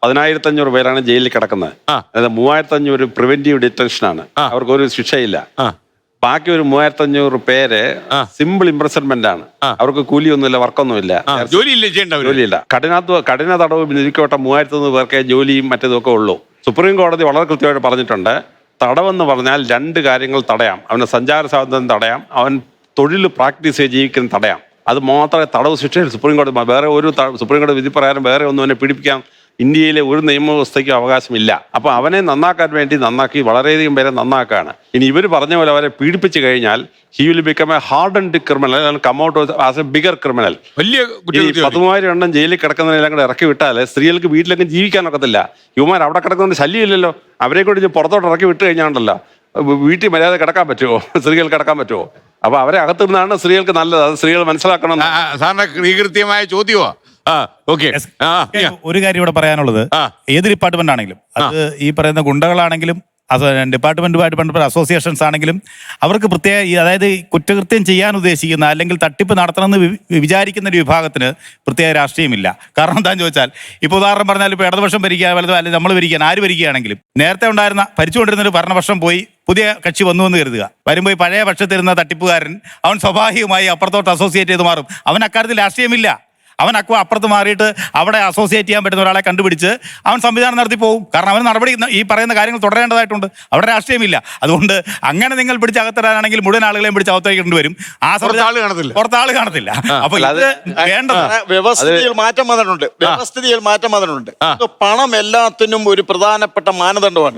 1500 പേരാണ് ജയിലിൽ കിടക്കുന്നത്. അതായത് 3500 പ്രിവെന്റീവ് ഡിറ്റൻഷനാണ്, അവർക്കൊരു ശിക്ഷയില്ല. ബാക്കി ഒരു 3500 പേര് സിമ്പിൾ ഇംപ്രസൺമെന്റ് ആണ്, അവർക്ക് കൂലിയൊന്നുമില്ല, വർക്കൊന്നുമില്ല, ജോലിയില്ല. കഠിന തടവ് വിധിക്കപ്പെട്ട 3100 പേർക്ക് ജോലിയും മറ്റേതൊക്കെ ഉള്ളൂ. സുപ്രീം കോടതി വളരെ കൃത്യമായിട്ട് പറഞ്ഞിട്ടുണ്ട്, തടവെന്ന് പറഞ്ഞാൽ 2 കാര്യങ്ങൾ തടയാം. അവന് സഞ്ചാര സ്വാതന്ത്ര്യം തടയാം, അവൻ തൊഴിൽ പ്രാക്ടീസ് ചെയ്ത് ജീവിക്കുന്ന തടയാം. അത് മാത്രമേ തടവ് ശിക്ഷയിൽ സുപ്രീം കോടതി, വേറെ ഒരു സുപ്രീം കോടതി വിധി പ്രകാരം വേറെ ഒന്നും അവനെ പീഡിപ്പിക്കാൻ ഇന്ത്യയിലെ ഒരു നിയമവ്യവസ്ഥയ്ക്കും അവകാശമില്ല. അപ്പോൾ അവനെ നന്നാക്കാൻ വേണ്ടി നന്നാക്കി വളരെയധികം പേരെ നന്നാക്കുകയാണ്. ഇനി ഇവർ പറഞ്ഞ പോലെ അവരെ പീഡിപ്പിച്ചു കഴിഞ്ഞാൽ he will become a hardened criminal, come out as a bigger criminal. 10,000 എണ്ണം ജയിലിൽ കിടക്കുന്നതിനെല്ലാം കൂടെ ഇറക്കി വിട്ടാൽ സ്ത്രീകൾക്ക് വീട്ടിലെങ്കിലും ജീവിക്കാനൊക്കത്തില്ല. യുവമാർ അവിടെ കിടക്കുന്നതുകൊണ്ട് ശല്യമില്ലല്ലോ. അവരെ കൂടി പുറത്തോട്ട് ഇറക്കി വിട്ട് കഴിഞ്ഞാണ്ടല്ലോ വീട്ടിൽ മര്യാദ കിടക്കാൻ പറ്റുമോ, സ്ത്രീകൾ കിടക്കാൻ പറ്റുമോ? അപ്പൊ അവരെ അകത്തിരുന്നാണ് സ്ത്രീകൾക്ക് നല്ലത്. അത് സ്ത്രീകൾ മനസ്സിലാക്കണം. സാറിന്റെ കൃത്യമായ ചോദ്യമോ? ഒരു കാര്യം ഇവിടെ പറയാനുള്ളത്, ഏത് ഡിപ്പാർട്ട്മെന്റ് ആണെങ്കിലും, അത് ഈ പറയുന്ന ഗുണ്ടകളാണെങ്കിലും ഡിപ്പാർട്ട്മെന്റുമായിട്ട് ബന്ധപ്പെട്ട അസോസിയേഷൻസ് ആണെങ്കിലും, അവർക്ക് പ്രത്യേക അതായത് കുറ്റകൃത്യം ചെയ്യാൻ ഉദ്ദേശിക്കുന്ന അല്ലെങ്കിൽ തട്ടിപ്പ് നടത്തണമെന്ന് വിചാരിക്കുന്ന ഒരു വിഭാഗത്തിന് പ്രത്യേക രാഷ്ട്രീയമില്ല. കാരണം എന്താണെന്ന് ചോദിച്ചാൽ, ഇപ്പോൾ ഉദാഹരണം പറഞ്ഞാൽ, ഇപ്പോൾ ഇടതുപക്ഷം ഭരിക്കുക, വലത് അല്ലെങ്കിൽ നമ്മൾ ഭരിക്കാൻ, ആര് ഭരിക്കുകയാണെങ്കിലും നേരത്തെ ഉണ്ടായിരുന്ന ഭരിച്ചുകൊണ്ടിരുന്ന ഒരു ഭരണപക്ഷം പോയി പുതിയ കക്ഷി വന്നു എന്ന് കരുതുക. വരുമ്പോൾ പഴയ പക്ഷത്തിരുന്ന തട്ടിപ്പുകാരൻ അവൻ സ്വാഭാവികമായി അപ്പുറത്തോട്ട് അസോസിയേറ്റ് ചെയ്ത് മാറും. അവൻ അക്കാര്യത്തിൽ രാഷ്ട്രീയമില്ല. അവൻ അപ്പുറത്ത് മാറിയിട്ട് അവിടെ അസോസിയേറ്റ് ചെയ്യാൻ പറ്റുന്ന ഒരാളെ കണ്ടുപിടിച്ച് അവൻ സംവിധാനം നടത്തി പോകും. കാരണം അവന് നടപടി ഈ പറയുന്ന കാര്യങ്ങൾ തുടരേണ്ടതായിട്ടുണ്ട്. അവിടെ രാഷ്ട്രീയമില്ല. അതുകൊണ്ട് അങ്ങനെ നിങ്ങൾ പിടിച്ചകത്തിടാനാണെങ്കിൽ മുഴുവൻ ആളുകളെയും പിടിച്ച് അകത്തേക്കേണ്ടി വരും. ആ പുറത്ത് ആള് കാണത്തില്ല. അപ്പൊ ഇത് വേണ്ടത് വ്യവസ്ഥയിൽ മാറ്റം വന്നിട്ടുണ്ട്. പണം എല്ലാത്തിനും ഒരു പ്രധാനപ്പെട്ട മാനദണ്ഡമാണ്.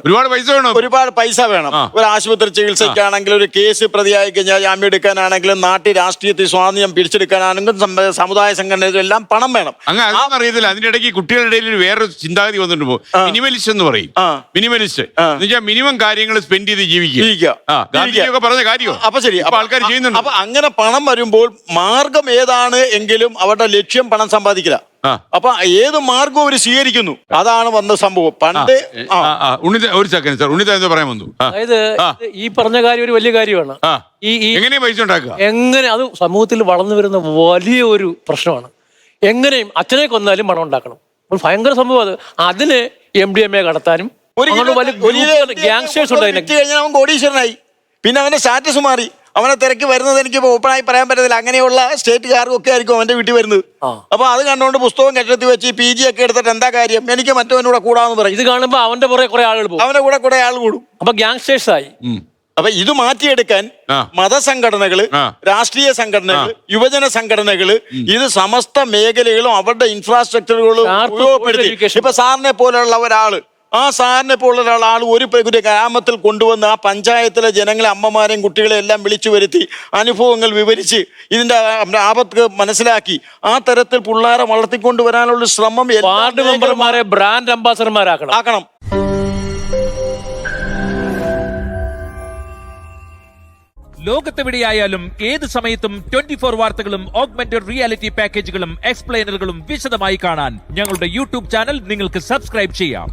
ഒരുപാട് പൈസ വേണം. ഒരു ആശുപത്രി ചികിത്സയ്ക്കാണെങ്കിൽ, ഒരു കേസ് പ്രതിയായി കഴിഞ്ഞാൽ ജാമ്യം എടുക്കാനാണെങ്കിലും, നാട്ടിൽ രാഷ്ട്രീയത്തിൽ സ്വാധീനം പിടിച്ചെടുക്കാനാണെങ്കിലും, സമുദായ സംഘടന എല്ലാം പണം വേണം. അറിയത്തില്ല. അതിനിടയ്ക്ക് കുട്ടികളുടെ ഇടയിൽ വേറൊരു ചിന്താഗതി വന്നിട്ട് പോകും. മിനിമലിസ്റ്റ് എന്ന് പറയും. മിനിമലിസ്റ്റ് മിനിമം കാര്യങ്ങൾ സ്പെൻഡ് ചെയ്ത് ജീവിക്കുക പറഞ്ഞ കാര്യം. അപ്പൊ ശരി, ആൾക്കാർ ചെയ്യുന്നുണ്ട്. അപ്പൊ അങ്ങനെ പണം വരുമ്പോൾ മാർഗം ഏതാണ് എങ്കിലും അവരുടെ ലക്ഷ്യം പണം സമ്പാദിക്കില്ല. അപ്പൊ ഏത് മാർഗവും അവർ സ്വീകരിക്കുന്നു. അതാണ് വന്ന സംഭവം. പണ്ട് ഒരു സെക്കൻഡ് സാർ, ഉണ്ണിത എന്താ പറയാൻ വന്നു? അതായത് ഈ പറഞ്ഞ കാര്യം ഒരു വലിയ കാര്യമാണ്. എങ്ങനെ പൈസ ഉണ്ടാക്കുക, എങ്ങനെ അത് സമൂഹത്തിൽ വളർന്നു വരുന്ന വലിയ ഒരു പ്രശ്നമാണ്. എങ്ങനെയും അച്ഛനെ കൊന്നാലും പണം ഉണ്ടാക്കണം. ഭയങ്കര സംഭവം അത്. അതിന് MDMA കടത്താനും ഗ്യാങ്സ്റ്റേഴ്സ് ഉണ്ട്. അവൻ കോടീശ്വരനായി. പിന്നെ അവന്റെ സ്റ്റാറ്റസ് മാറി. അവനെ തിരക്കി വരുന്നത് എനിക്ക് ഓപ്പണായി പറയാൻ പറ്റത്തില്ല. അങ്ങനെയുള്ള സ്റ്റേറ്റുകാർക്കും ഒക്കെ ആയിരിക്കും അവന്റെ വീട്ടിൽ വരുന്നത്. അപ്പൊ അത് കണ്ടുകൊണ്ട് പുസ്തകം കെട്ടി വെച്ച് PG ഒക്കെ എടുത്തിട്ട് എന്താ കാര്യം, എനിക്ക് മറ്റവനൂടെ കൂടാന്ന് പറയും. ഇത് കാണുമ്പോ അവന്റെ പുറകെ കുറെ ആളുകൾ പോകും, അവന്റെ കൂടെ കുറെ ആൾ കൂടും. അപ്പൊ ഗ്യാങ്സ്റ്റേഴ്സ് ആയി. അപ്പൊ ഇത് മാറ്റിയെടുക്കാൻ മതസംഘടനകള്, രാഷ്ട്രീയ സംഘടനകള്, യുവജന സംഘടനകള്, ഇത് സമസ്ത മേഖലകളും അവരുടെ ഇൻഫ്രാസ്ട്രക്ചറുകളും ഉപയോഗപ്പെടുത്തി. ഇപ്പൊ സാറിനെ പോലെയുള്ള ഒരാള്, ആ സാറിനെ പോലുള്ള ആൾ ഒരു ഗ്രാമത്തിൽ കൊണ്ടുവന്ന് ആ പഞ്ചായത്തിലെ ജനങ്ങളെ, അമ്മമാരെയും കുട്ടികളെയും എല്ലാം വിളിച്ചു വരുത്തി അനുഭവങ്ങൾ വിവരിച്ച് ഇതിന്റെ ആപത്ത് മനസ്സിലാക്കി ആ തരത്തിൽ പിള്ളേരെ വളർത്തിക്കൊണ്ടുവരാനുള്ള ശ്രമം വാർഡ് മെമ്പർമാരെ ബ്രാൻഡ് അംബാസഡർമാരാക്കണം. ലോകത്തെവിടെയായാലും ഏത് സമയത്തും 24 വാർത്തകളും ഓഗ്മെന്റഡ് റിയാലിറ്റി പാക്കേജുകളും എക്സ്പ്ലെയിനറുകളും വിശദമായി കാണാൻ ഞങ്ങളുടെ YouTube ചാനൽ നിങ്ങൾക്ക് സബ്സ്ക്രൈബ് ചെയ്യാം.